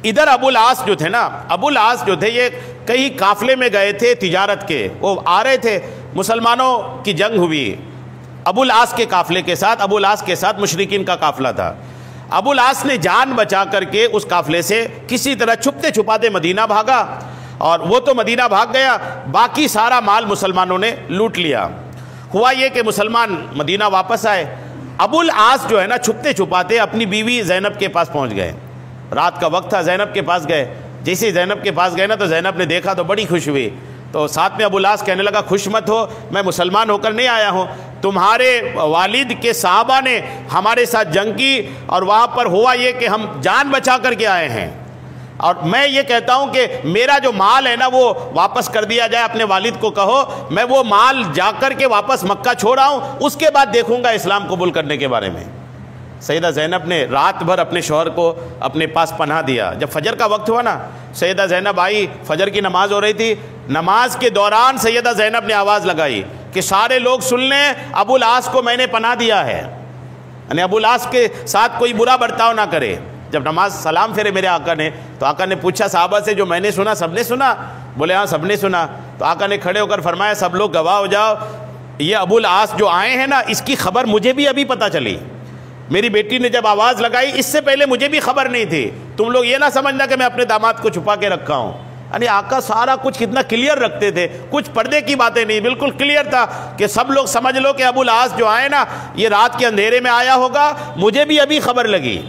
ادھر ابو العاص جو تھے نا، ابو العاص جو تھے یہ کئی قافلے میں گئے تھے تجارت کے، وہ آ رہے تھے، مسلمانوں کی جنگ ہوئی ابو العاص کے قافلے کے ساتھ، ابو العاص کے ساتھ مشرکین کا قافلہ تھا۔ ابو العاص نے جان بچا کر کے اس قافلے سے کسی طرح چھپتے چھپاتے مدینہ بھاگا، اور وہ تو مدینہ بھاگ گیا، باقی سارا مال مسلمانوں نے لوٹ لیا۔ ہوا یہ کہ مسلمان مدینہ واپس آئے، ابو العاص جو ہے نا چھپتے چھپاتے اپنی بیوی زینب کے پاس پہنچ گئے، رات کا وقت تھا، زینب کے پاس گئے۔ جیسے زینب کے پاس گئے نا تو زینب نے دیکھا تو بڑی خوش ہوئی، تو ساتھ میں ابو العاص کہنے لگا خوش مت ہو، میں مسلمان ہو کر نہیں آیا ہوں، تمہارے والد کے صحابہ نے ہمارے ساتھ جنگ کی اور وہاں پر ہوا یہ کہ ہم جان بچا کر کے آئے ہیں، اور میں یہ کہتا ہوں کہ میرا جو مال ہے نا وہ واپس کر دیا جائے، اپنے والد کو کہو میں وہ مال جا کر کے واپس مکہ چھوڑا ہوں، اس کے بعد دیکھوں گا اسلام قبول کرنے کے بارے میں۔ سیدہ زینب نے رات بھر اپنے شوہر کو اپنے پاس پناہ دیا۔ جب فجر کا وقت ہوا نا، سیدہ زینب آئی، فجر کی نماز ہو رہی تھی، نماز کے دوران سیدہ زینب نے آواز لگائی کہ سارے لوگ سن لیں، ابو العاص کو میں نے پناہ دیا ہے، یعنی ابو العاص کے ساتھ کوئی برا برتاؤ نہ کرے۔ جب نماز سلام پھیرے میرے آقا نے تو آقا نے پوچھا صحابہ سے جو میں نے سنا سب نے سنا؟ بولے ہاں سب نے سنا۔ تو آقا نے کھڑے ہو کر فرمایا سب لوگ گواہ ہو جاؤ، یہ ابو العاص جو آئے ہیں نا اس کی خبر مجھے بھی ابھی پتہ چلی، میری بیٹی نے جب آواز لگائی اس سے پہلے مجھے بھی خبر نہیں تھی، تم لوگ یہ نہ سمجھنا کہ میں اپنے داماد کو چھپا کے رکھا ہوں۔ یعنی آقا سارا کچھ کتنا کلیئر رکھتے تھے، کچھ پردے کی باتیں نہیں، بالکل کلیئر تھا کہ سب لوگ سمجھ لو کہ ابو العاص جو آئے نا یہ رات کے اندھیرے میں آیا ہوگا، مجھے بھی ابھی خبر لگی۔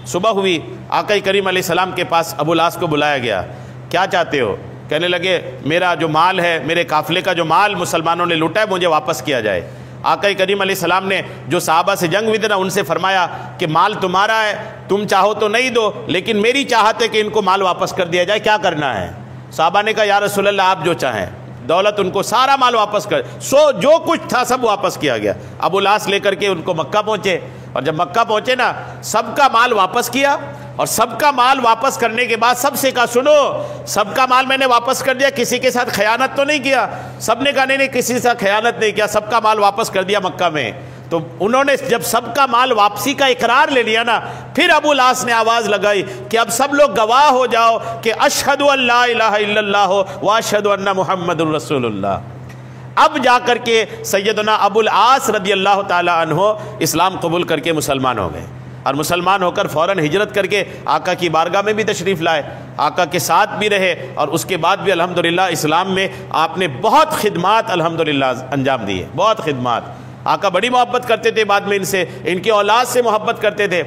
صبح ہوئی، آقا کریم علیہ السلام کے پاس ابو العاص کو بلایا گیا، کیا چاہتے ہو؟ کہنے لگے میرا جو مال ہے، میرے قافلے کا جو مال مسلمانوں نے لوٹا ہے مجھے واپس کیا جائے۔ آقا کریم علیہ السلام نے جو صحابہ سے جنگ ہوئی تھی نا ان سے فرمایا کہ مال تمہارا ہے، تم چاہو تو نہیں دو، لیکن میری چاہت ہے کہ ان کو مال واپس کر دیا جائے، کیا کرنا ہے؟ صحابہ نے کہا یا رسول اللہ آپ جو چاہیں، دولت ان کو سارا مال واپس کر، جو کچھ تھا سب واپس کیا گیا۔ ابو العاص لے کر کے ان کو مکہ پہنچے، اور جب مکہ پہنچے نا سب کا مال واپس کیا، اور سب کا مال واپس کرنے کے بعد سب سے کہا سنو سب کا مال میں نے واپس کر دیا، کسی کے ساتھ خیانت تو نہیں کیا؟ سب نے کہا نہیں کسی سے خیانت نہیں کیا، سب کا مال واپس کر دیا مکہ میں۔ تو انہوں نے جب سب کا مال واپسی کا اقرار لے لیا نا، پھر ابو العاص نے آواز لگائی کہ اب سب لوگ گواہ ہو جاؤ کہ اشہد ان لا الہ الا اللہ و اشہد ان محمد رسول اللہ۔ اب جا کر کے سیدنا ابو العاص رضی اللہ تعالی عنہ اسلام قبول کر کے مسلمان ہو گئے، اور مسلمان ہو کر فوراً ہجرت کر کے آقا کی بارگاہ میں بھی تشریف لائے، آقا کے ساتھ بھی رہے، اور اس کے بعد بھی الحمدللہ اسلام میں آپ نے بہت خدمات الحمدللہ انجام دیے، بہت خدمات۔ آقا بڑی محبت کرتے تھے بعد میں ان سے، ان کی اولاد سے محبت کرتے تھے۔